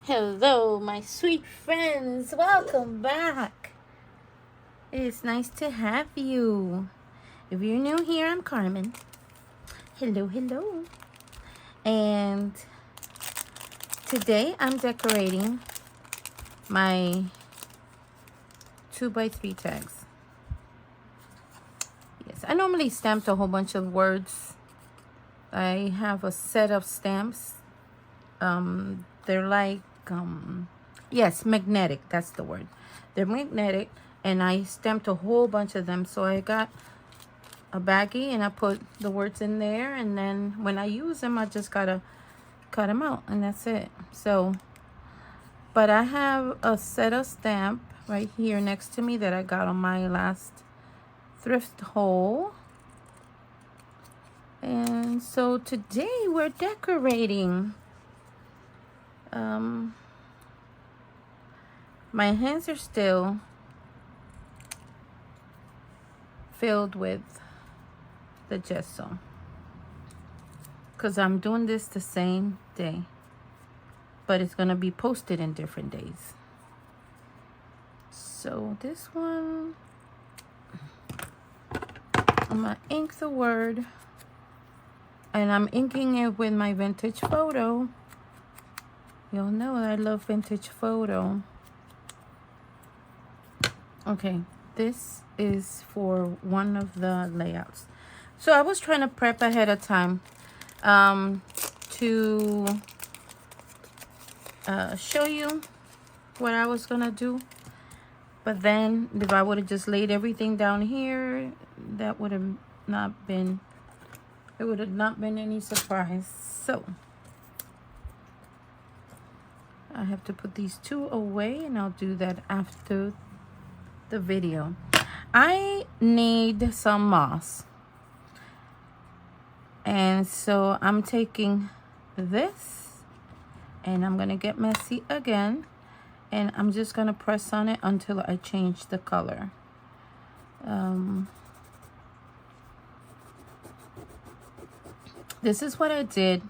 Hello, my sweet friends. Welcome back. It's nice to have you. If you're new here, I'm Carmen. Hello, hello. And today I'm decorating my 2x3 tags. Yes, I normally stamped a whole bunch of words. I have a set of stamps. They're like, yes, magnetic. That's the word. They're magnetic. And I stamped a whole bunch of them. So I got a baggie and I put the words in there. And then when I use them, I just gotta cut them out. And that's it. So, but I have a set of stamp right here next to me that I got on my last thrift haul. And so today we're decorating. My hands are still filled with the gesso because I'm doing this the same day, but it's gonna be posted in different days. So this one, I'm gonna ink the word, and I'm inking it with my vintage photo. You'll know I love vintage photo. Okay, this is for one of the layouts. So I was trying to prep ahead of time to show you what I was gonna do. But then if I would have just laid everything down here, that would have not been, it would have not been any surprise. So I have to put these two away, and I'll do that after the video. I need some moss, and so I'm taking this and I'm gonna get messy again, and I'm just gonna press on it until I change the color. This is what I did.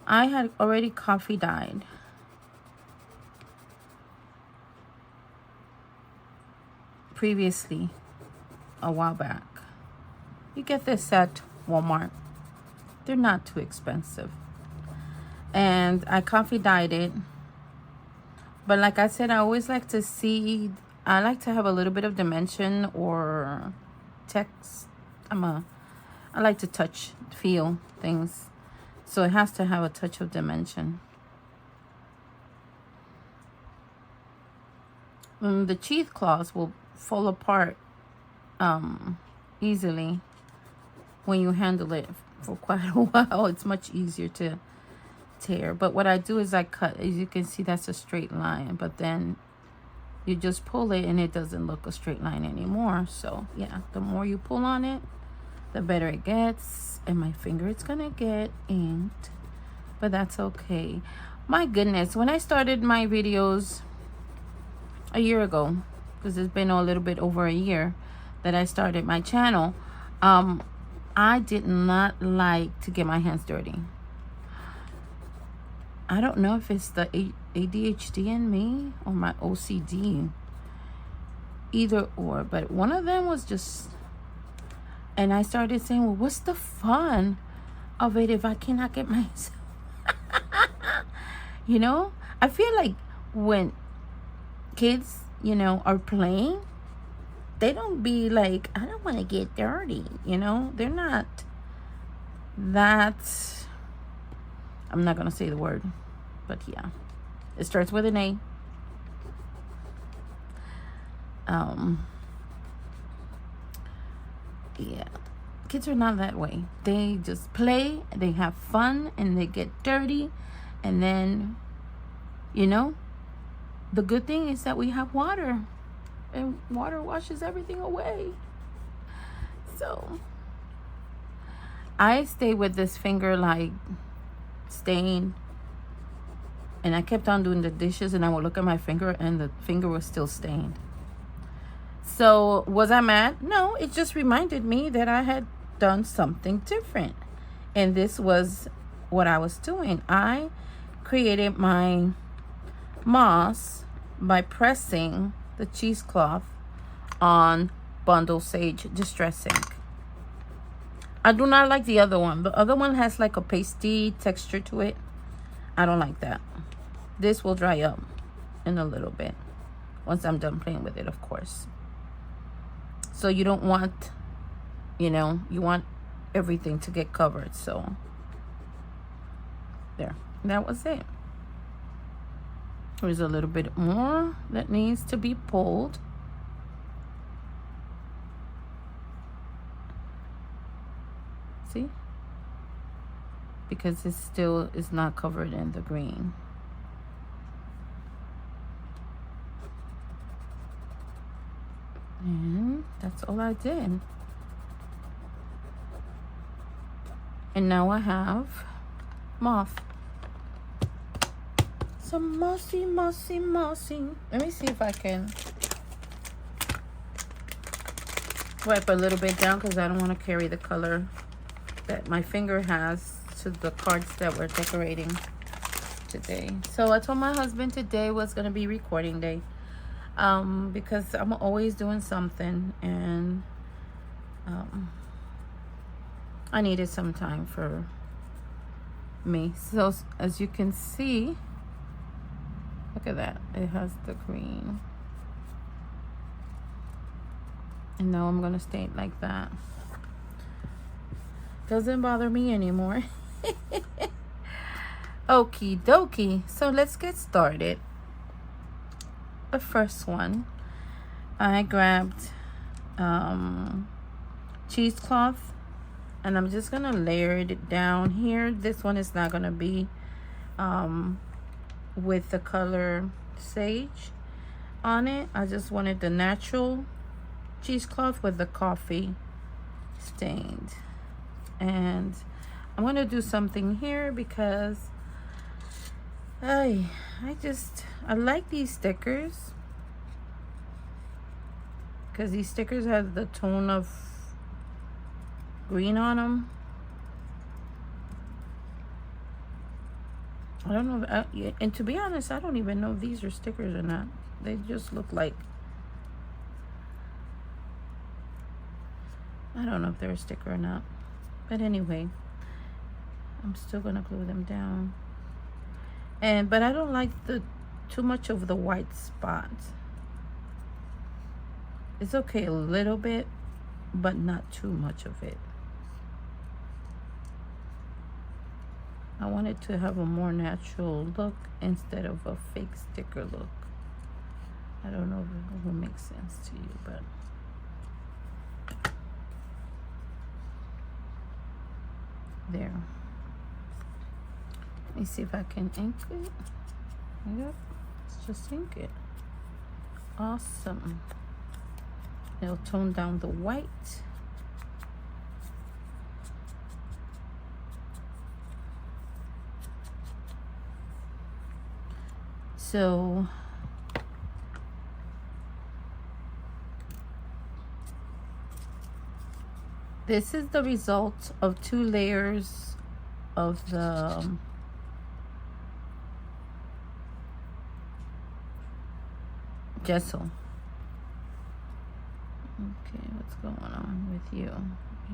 I had already coffee dyed previously a while back. You get this at Walmart. They're not too expensive. And I coffee dyed it. But like I said, I always like to see, I like to have a little bit of dimension or text. I like to touch, feel things. So it has to have a touch of dimension. The cheesecloths will fall apart easily when you handle it for quite a while. It's much easier to tear. But what I do is I cut. As you can see, that's a straight line. But then you just pull it and it doesn't look a straight line anymore. So yeah, the more you pull on it, the better it gets. And my finger is gonna get inked, but that's okay. My goodness, when I started my videos a year ago, because it's been a little bit over a year that I started my channel, I did not like to get my hands dirty. I don't know if it's the ADHD in me or my OCD, either or, but one of them was just, and I started saying, well, what's the fun of it if I cannot get myself? You know, I feel like when kids, are playing, they don't be like, I don't want to get dirty. They're not that, I'm not going to say the word, but yeah, it starts with an A. Yeah, kids are not that way. They just play, they have fun, and they get dirty. And then, the good thing is that we have water, and water washes everything away. So I stay with this finger like stained, and I kept on doing the dishes, and I would look at my finger and the finger was still stained. So was I mad? No, it just reminded me that I had done something different. And this was what I was doing. I created my moss by pressing the cheesecloth on Bundle Sage Distress Ink. I do not like the other one. The other one has like a pasty texture to it. I don't like that. This will dry up in a little bit once I'm done playing with it, of course. So you don't want, you know, you want everything to get covered. So there, that was it. There's a little bit more that needs to be pulled. See? Because it still is not covered in the green. And that's all I did. And now I have moth. Some mossy, mossy, mossy. Let me see if I can wipe a little bit down because I don't want to carry the color that my finger has to the cards that we're decorating today. So I told my husband today was going to be recording day because I'm always doing something, and I needed some time for me. So as you can see, look at that, it has the green, and now I'm gonna stay like that. Doesn't bother me anymore. Okie dokie. So let's get started. The first one, I grabbed cheesecloth, and I'm just gonna layer it down here. This one is not gonna be with the color sage on it. I just wanted the natural cheesecloth with the coffee stained. And I'm gonna do something here because I like these stickers, because these stickers have the tone of green on them. I don't know if and to be honest, I don't even know if these are stickers or not. They just look like, I don't know if they're a sticker or not. But anyway, I'm still gonna glue them down. But I don't like too much of the white spots. It's okay a little bit, but not too much of it. I want it to have a more natural look instead of a fake sticker look. I don't know if it will make sense to you, but there. Let me see if I can ink it. Yep, let's just ink it. Awesome. It'll tone down the white. So this is the result of 2 layers of the gesso. Okay, what's going on with you?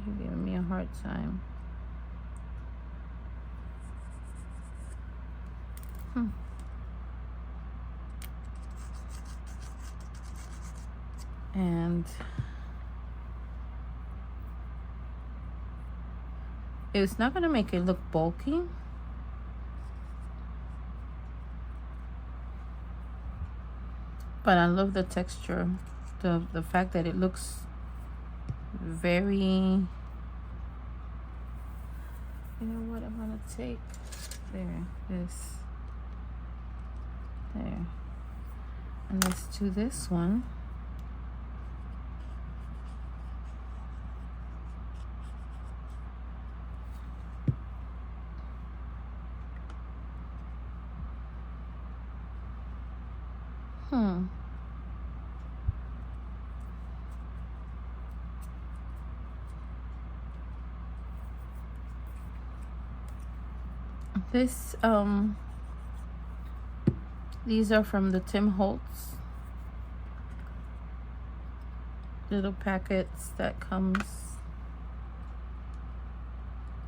You're giving me a hard time. And it's not going to make it look bulky. But I love the texture. The fact that it looks very, you know what, I'm going to take there, this, there. And let's do this one. This these are from the Tim Holtz little packets that comes.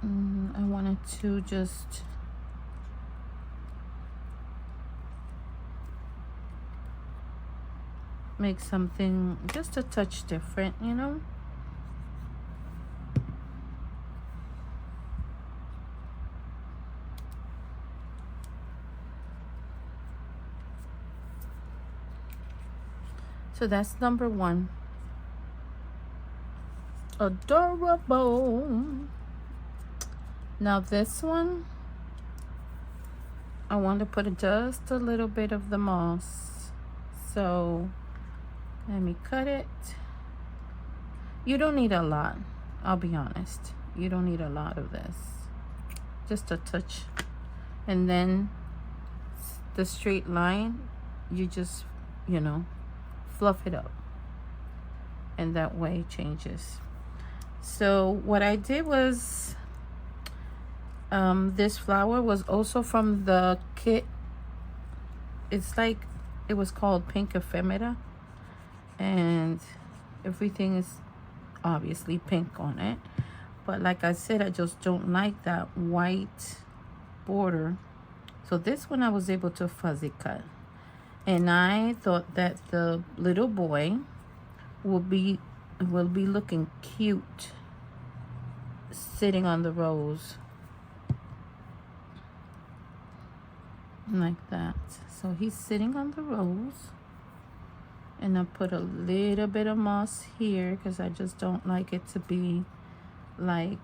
I wanted to just make something just a touch different, you know. So that's number one. Adorable. Now this one, I want to put just a little bit of the moss. So let me cut it. You don't need a lot, I'll be honest. You don't need a lot of this. Just a touch. And then the straight line, you just, you know, fluff it up. And that way it changes. So what I did was, this flower was also from the kit. It's like, it was called Pink Ephemera. And everything is obviously pink on it. But like I said, I just don't like that white border. So this one I was able to fuzzy cut. And I thought that the little boy will be looking cute sitting on the rose like that. So he's sitting on the rose, and I put a little bit of moss here because I just don't like it to be like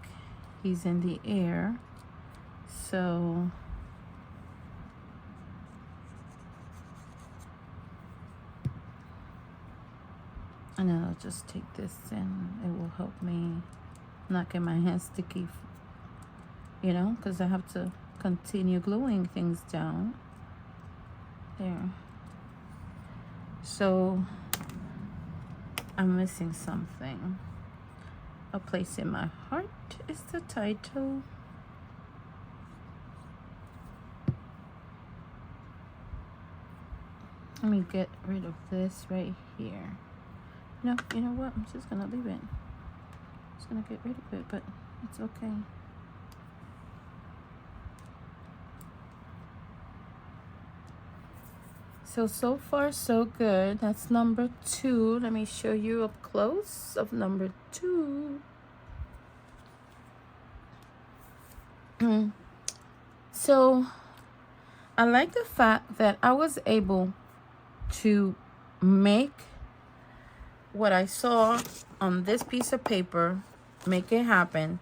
he's in the air. So and then I'll just take this and it will help me not get my hands sticky, you know, because I have to continue gluing things down. There. So I'm missing something. A Place in My Heart is the title. Let me get rid of this right here. No, you know what? I'm just gonna leave it. Just gonna get rid of it, but it's okay. So far so good. That's number 2. Let me show you up close of number 2. So I like the fact that I was able to make what I saw on this piece of paper, make it happen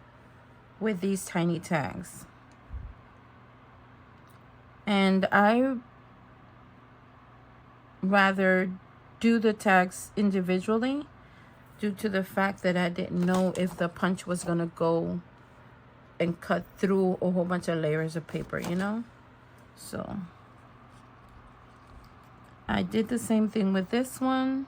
with these tiny tags. And I rather do the tags individually due to the fact that I didn't know if the punch was gonna go and cut through a whole bunch of layers of paper, you know. So I did the same thing with this one.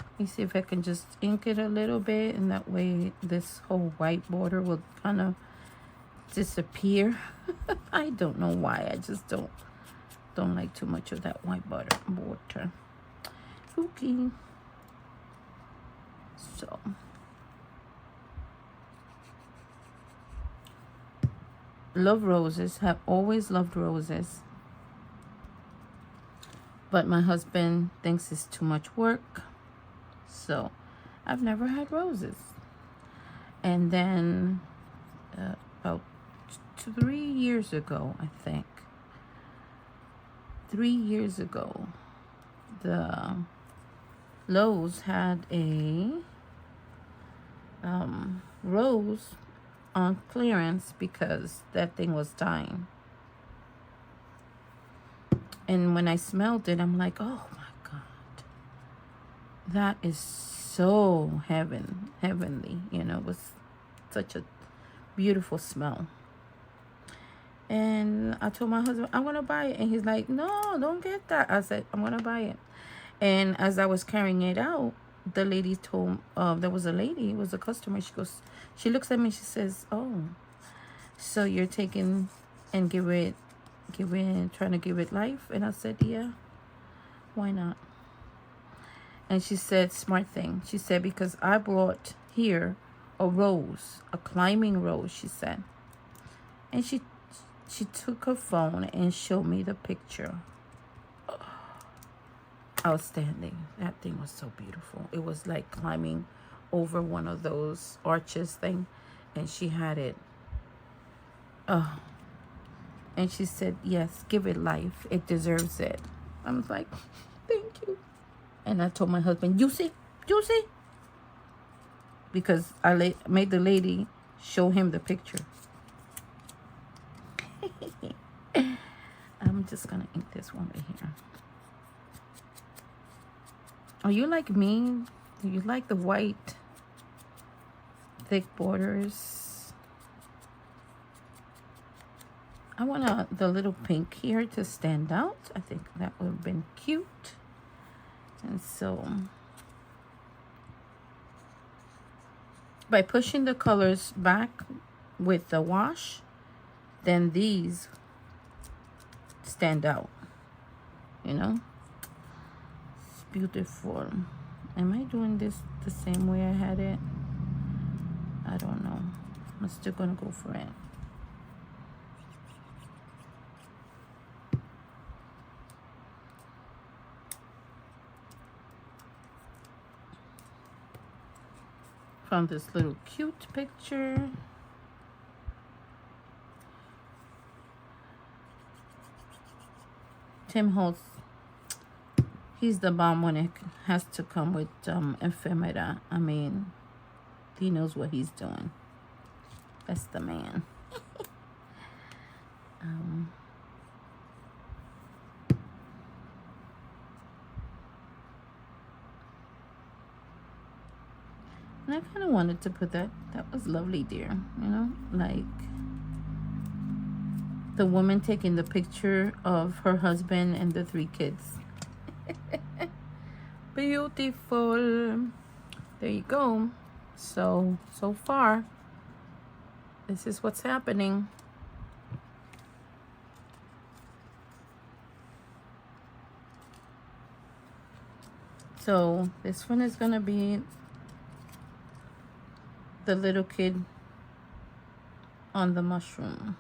Let me see if I can just ink it a little bit, and that way this whole white border will kind of disappear. I don't know why. I just don't like too much of that white border. Okay. So love roses. Have always loved roses. But my husband thinks it's too much work. So I've never had roses. And then about 3 years ago, I think. 3 years ago, the Lowe's had a rose on clearance because that thing was dying. And when I smelled it, I'm like, oh my God, that is so heavenly, you know. It was such a beautiful smell. And I told my husband, I'm gonna buy it. And he's like, no, don't get that. I said, I'm gonna buy it. And as I was carrying it out, the lady told, there was a lady, it was a customer. She looks at me, she says, oh, so you're taking and trying to give it life. And I said, yeah, why not? And she said, smart thing. She said, because I brought here a rose, a climbing rose, she said. And she took her phone and showed me the picture. Outstanding. That thing was so beautiful. It was like climbing over one of those arches thing, and she had it. Oh, and she said, yes, give it life. It deserves it. I was like, thank you. And I told my husband, you see? Because I made the lady show him the picture. I'm just going to ink this one right here. Are you like me? Do you like the white, thick borders? I want the little pink here to stand out. I think that would have been cute. And so, by pushing the colors back with the wash, then these stand out, you know? It's beautiful. Am I doing this the same way I had it? I don't know. I'm still gonna go for it. From this little cute picture. Tim Holtz, he's the bomb when it has to come with ephemera. I mean, he knows what he's doing. That's the man. And I kind of wanted to put that. That was lovely, dear. You know, like the woman taking the picture of her husband and the 3 kids. Beautiful. There you go. So far, this is what's happening. So this one is gonna be the little kid on the mushroom.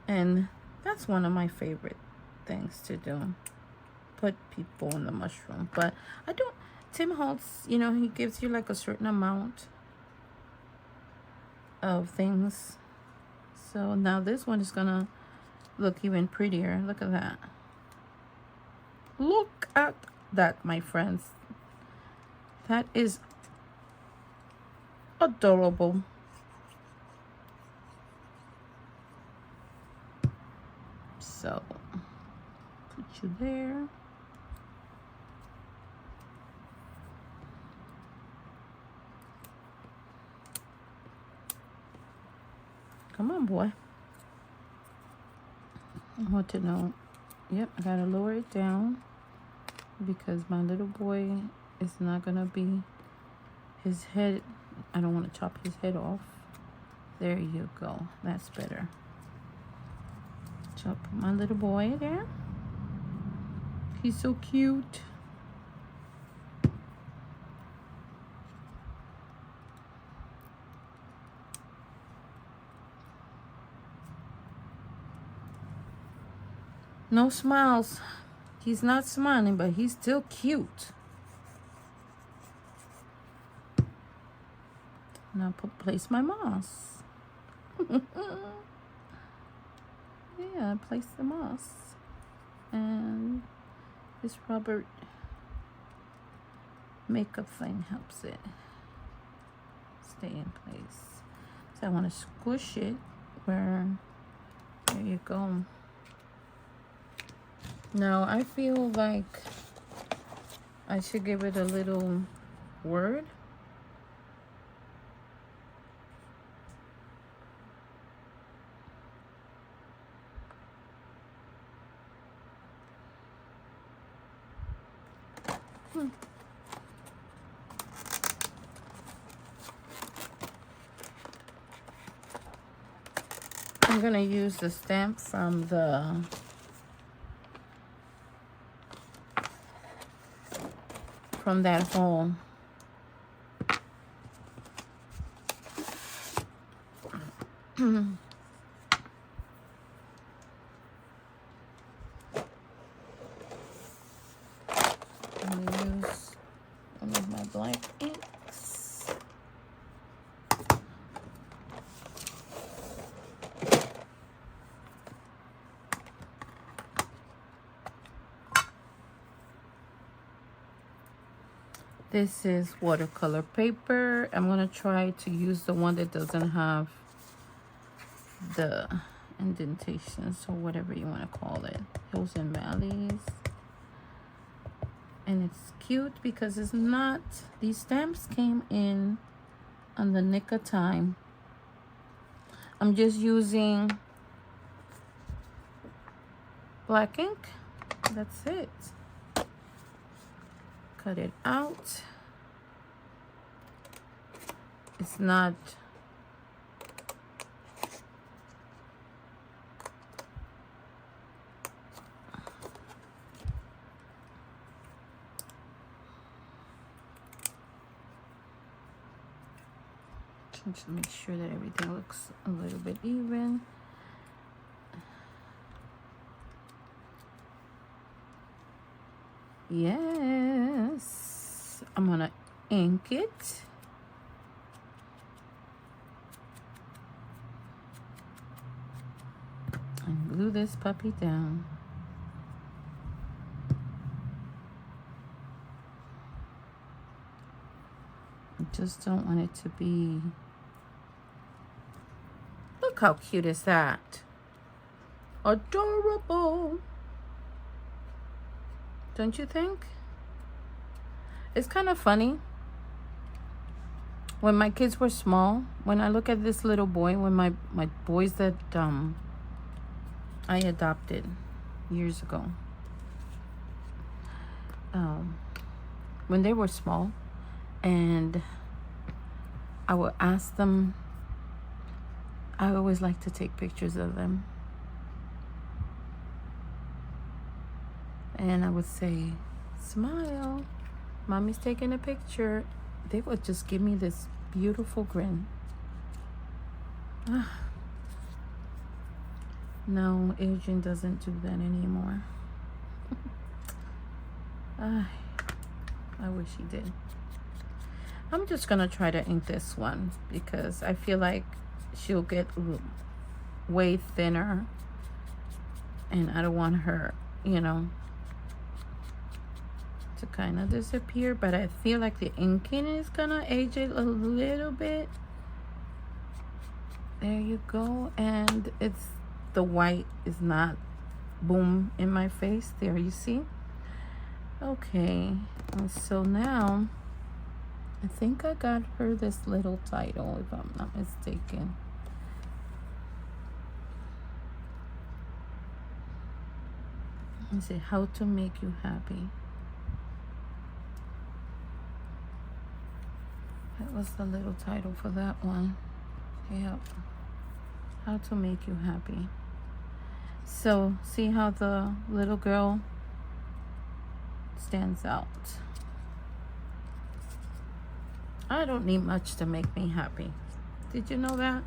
And that's one of my favorite things to do. Put people on the mushroom. But I don't, Tim Holtz, you know, he gives you like a certain amount of things. So now this one is gonna look even prettier. Look at that. Look at that, my friends. That is adorable. So put you there. Come on, boy. I want to know. Yep, I gotta lower it down because my little boy is not gonna be his head. I don't want to chop his head off. There you go. That's better. Chop my little boy there. He's so cute. No smiles. He's not smiling, but he's still cute. Now place my moss. Yeah, place the moss. And this Robert makeup thing helps it stay in place. So I want to squish it where, there you go. Now I feel like I should give it a little word. I'm gonna use the stamp from that hole. I'm gonna use one of my black inks. This is watercolor paper. I'm gonna try to use the one that doesn't have the indentations or whatever you want to call it, hills and valleys. And it's cute because it's not, these stamps came in on the nick of time. I'm just using black ink. That's it. Cut it out. It's not to make sure that everything looks a little bit even. Yes, I'm gonna ink it. And glue this puppy down. I just don't want it to be... Look how cute is that? Adorable. Don't you think? It's kind of funny. When my kids were small, when I look at this little boy, when my boys that I adopted years ago, when they were small, and I would ask them, I always like to take pictures of them. And I would say, smile, mommy's taking a picture. They would just give me this beautiful grin. No, Adrian doesn't do that anymore. I wish he did. I'm just gonna try to ink this one because I feel like she'll get way thinner, and I don't want her, you know, to kind of disappear. But I feel like the inking is gonna age it a little bit. There you go. And it's, the white is not boom in my face. There, you see. Okay, and so now I think I got her this little title, if I'm not mistaken. Let's see, how to make you happy. That was the little title for that one. Yep. How to make you happy. So see how the little girl stands out. I don't need much to make me happy. Did you know that?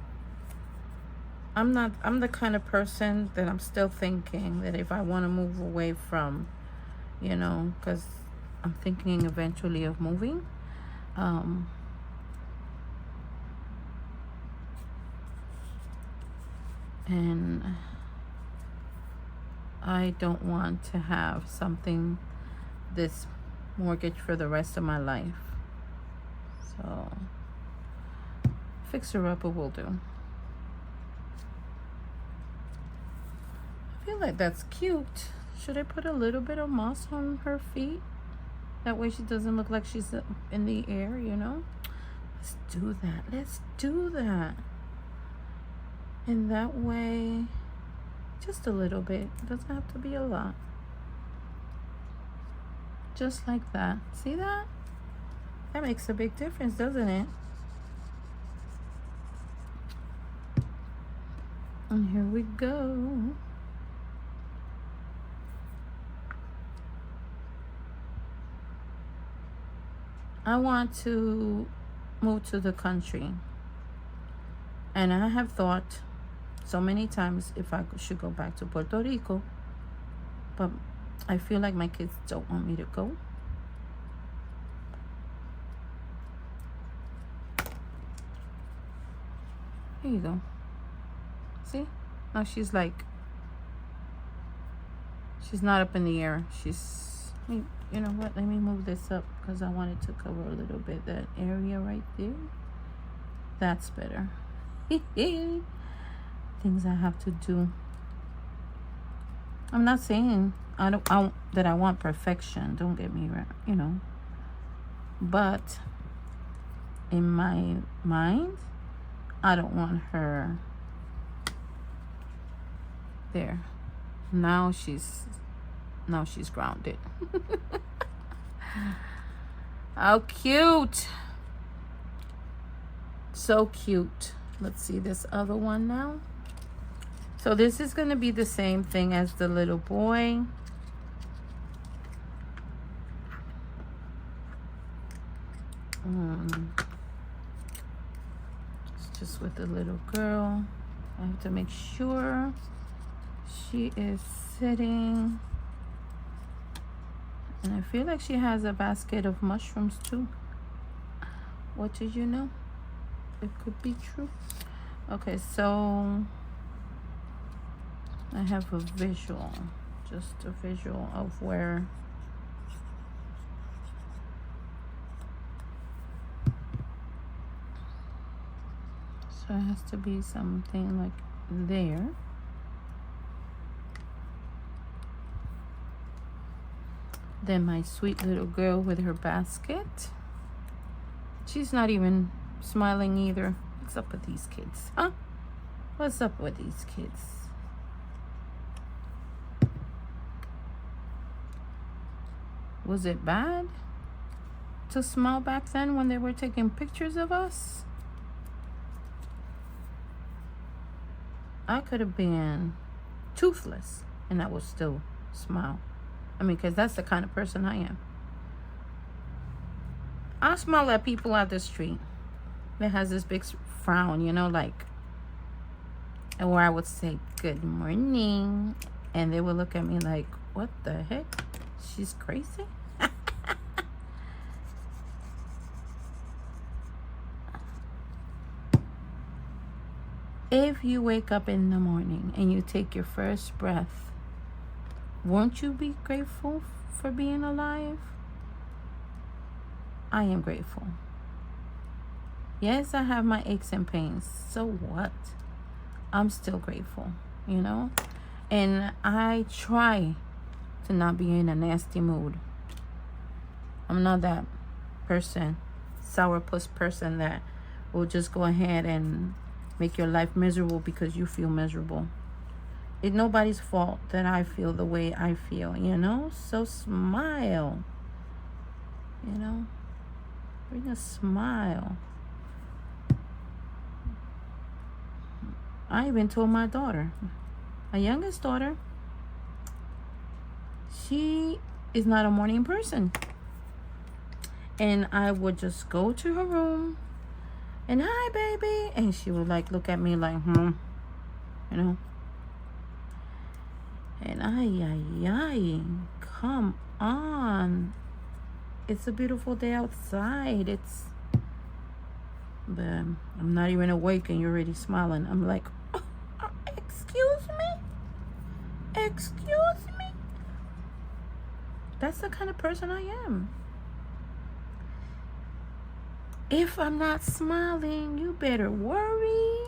I'm the kind of person that I'm still thinking that if I want to move away from, you know, because I'm thinking eventually of moving. And I don't want to have something, this mortgage for the rest of my life. So Fixer Upper will do. I feel like that's cute. Should I put a little bit of moss on her feet? That way she doesn't look like she's in the air, you know? Let's do that. Let's do that. And that way, just a little bit. It doesn't have to be a lot. Just like that. See that? That makes a big difference, doesn't it? And here we go. I want to move to the country. And I have thought so many times if I should go back to Puerto Rico. But I feel like my kids don't want me to go. Here you go. See? Now she's like, she's not up in the air. She's, you know what? Let me move this up because I wanted to cover a little bit that area right there. That's better. Things I have to do. I'm not saying that I want perfection. Don't get me wrong, you know. But in my mind, I don't want her there. Now she's grounded. How cute. So cute. Let's see this other one now. So this is going to be the same thing as the little boy. It's just with the little girl. I have to make sure she is sitting. And I feel like she has a basket of mushrooms too. What did you know? It could be true. Okay, so I have a visual, just a visual of where so it has to be something like there. Then my sweet little girl with her basket. She's not even smiling either. What's up with these kids, huh? What's up with these kids? Was it bad to smile back then when they were taking pictures of us? I could have been toothless and I would still smile. I mean, because that's the kind of person I am. I'll smile at people out the street that has this big frown, you know, like, and where I would say, good morning. And they would look at me like, what the heck? She's crazy? If you wake up in the morning and you take your first breath, won't you be grateful for being alive? I am grateful. Yes, I have my aches and pains. So what? I'm still grateful, you know? And I try to not be in a nasty mood. I'm not that person, sourpuss person that will just go ahead and make your life miserable because you feel miserable. It's nobody's fault that I feel the way I feel, you know? So smile. You know? Bring a smile. I even told my daughter, my youngest daughter, she is not a morning person. And I would just go to her room and, hi, baby. And she would like look at me like, you know. And ay, come on. It's a beautiful day outside. But I'm not even awake and you're already smiling. I'm like, oh, excuse me? Excuse me? That's the kind of person I am. If I'm not smiling, you better worry.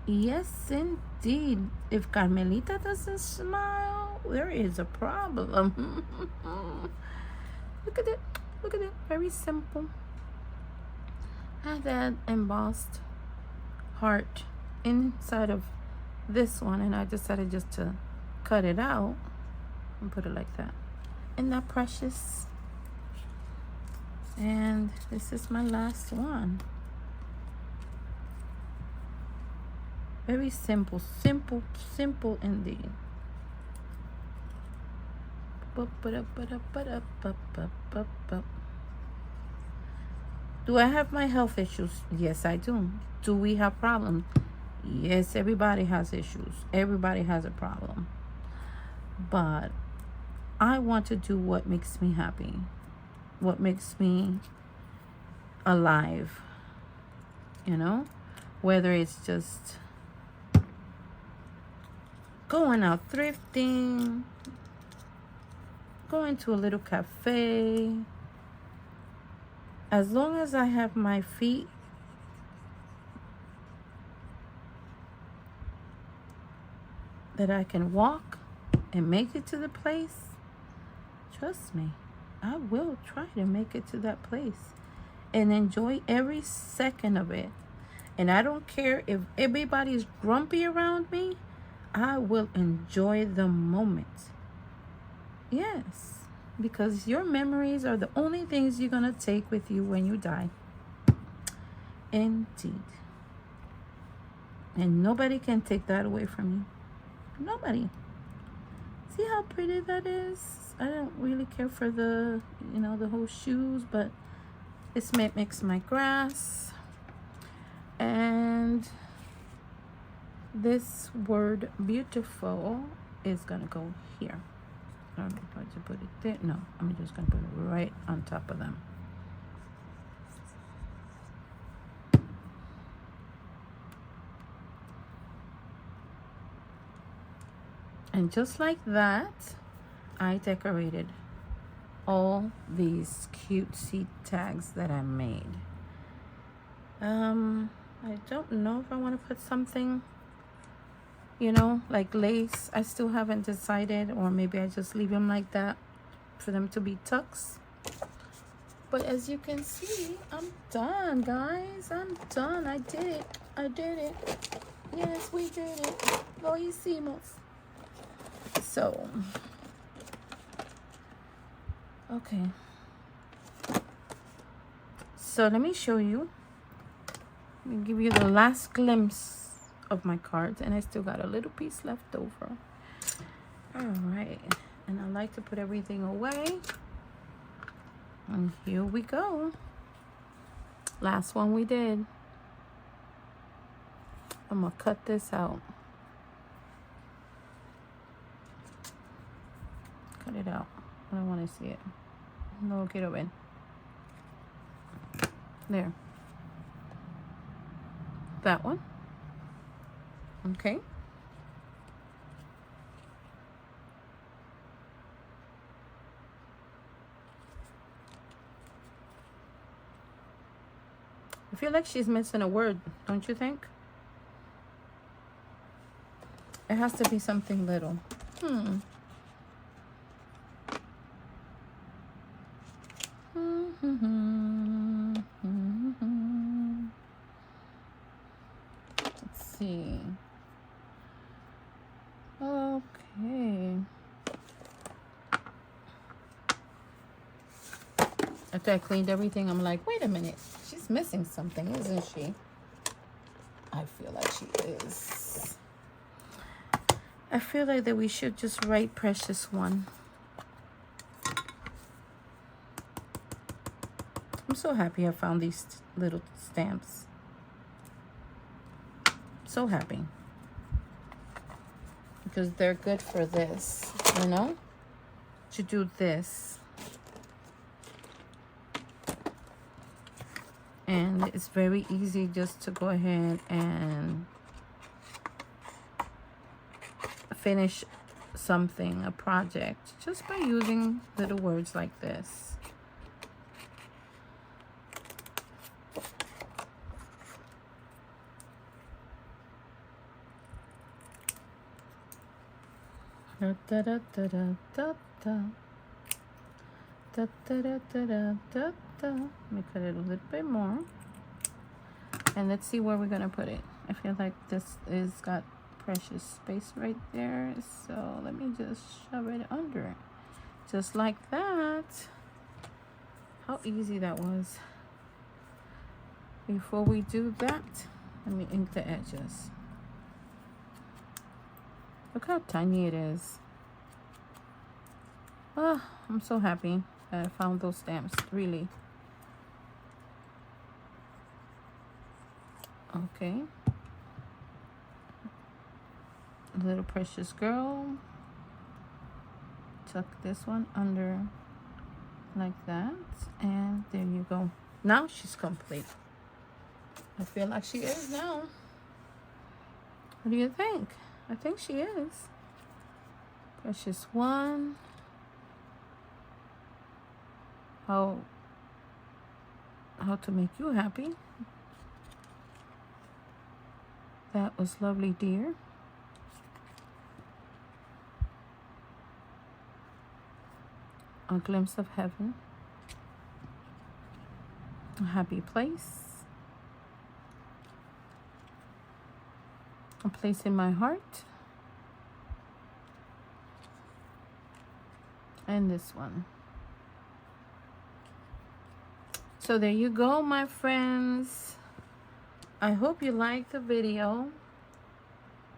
Yes, indeed. If Carmelita doesn't smile, there is a problem. Look at it. Look at it. Very simple. I have that embossed heart inside of this one, and I decided just to cut it out and put it like that. Isn't that precious? And this is my last one. Very simple, simple, simple indeed. Do I have my health issues? Yes, I do. Do we have problems? Yes, everybody has issues. Everybody has a problem. But I want to do what makes me happy, what makes me alive, you know? Whether it's just going out thrifting, going to a little cafe. As long as I have my feet that I can walk and make it to the place, trust me, I will try to make it to that place and enjoy every second of it. And I don't care if everybody's grumpy around me, I will enjoy the moment. Yes, because your memories are the only things you're going to take with you when you die. Indeed. And nobody can take that away from you. Nobody. See how pretty that is? I don't really care for the, the whole shoes, but this mimics my grass. And this word beautiful is gonna go here. I don't know if I should put it there. No, I'm just gonna put it right on top of them. And just like that, I decorated all these cutesy tags that I made. I don't know if I want to put something, like lace. I still haven't decided, or maybe I just leave them like that for them to be tucks. But as you can see, I'm done, guys. I'm done. I did it. I did it. Yes, we did it. Lo hicimos. So, okay. So let me show you. Let me give you the last glimpse of my cards, and I still got a little piece left over. All right, and I like to put everything away. And here we go. Last one we did. I'm gonna cut this out. Cut it out. I don't want to see it. No quiero ver. There. That one. Okay. I feel like she's missing a word, don't you think? It has to be something little. Let's see. Okay. After I cleaned everything, I'm like, wait a minute. She's missing something, isn't she? I feel like she is. I feel like that we should just write precious one. I'm so happy I found these little stamps. So happy. Because they're good for this, to do this. And it's very easy just to go ahead and finish something, a project, just by using little words like this. Da, da, da, da, da, da. Da, da, da, da, da, da, da. Let me cut it a little bit more. And let's see where we're going to put it. I feel like this is got precious space right there. So let me just shove it under. Just like that. How easy that was. Before we do that, let me ink the edges. Look how tiny it is. Oh, I'm so happy that I found those stamps, really. Okay. Little Precious Girl. Tuck this one under like that. And there you go. Now she's complete. I feel like she is now. What do you think? I think she is. Precious one. How to make you happy. That was lovely, dear. A glimpse of heaven. A happy place. A place in my heart. And this one. So there you go, my friends. I hope you liked the video.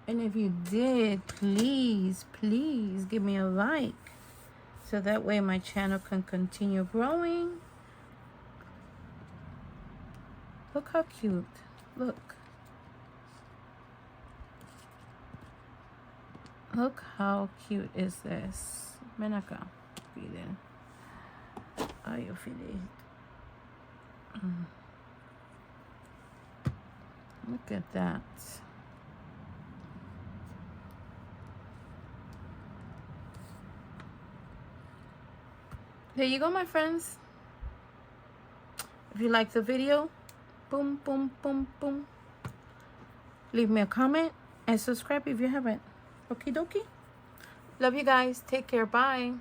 And if you did, please give me a like. So that way my channel can continue growing. Look how cute. Look. Look how cute is this. Ven acá. Miren. Ay, yo filé. Look at that. There you go, my friends. If you like the video, boom, boom, boom, boom. Leave me a comment and subscribe if you haven't. Okie dokie. Love you guys. Take care. Bye.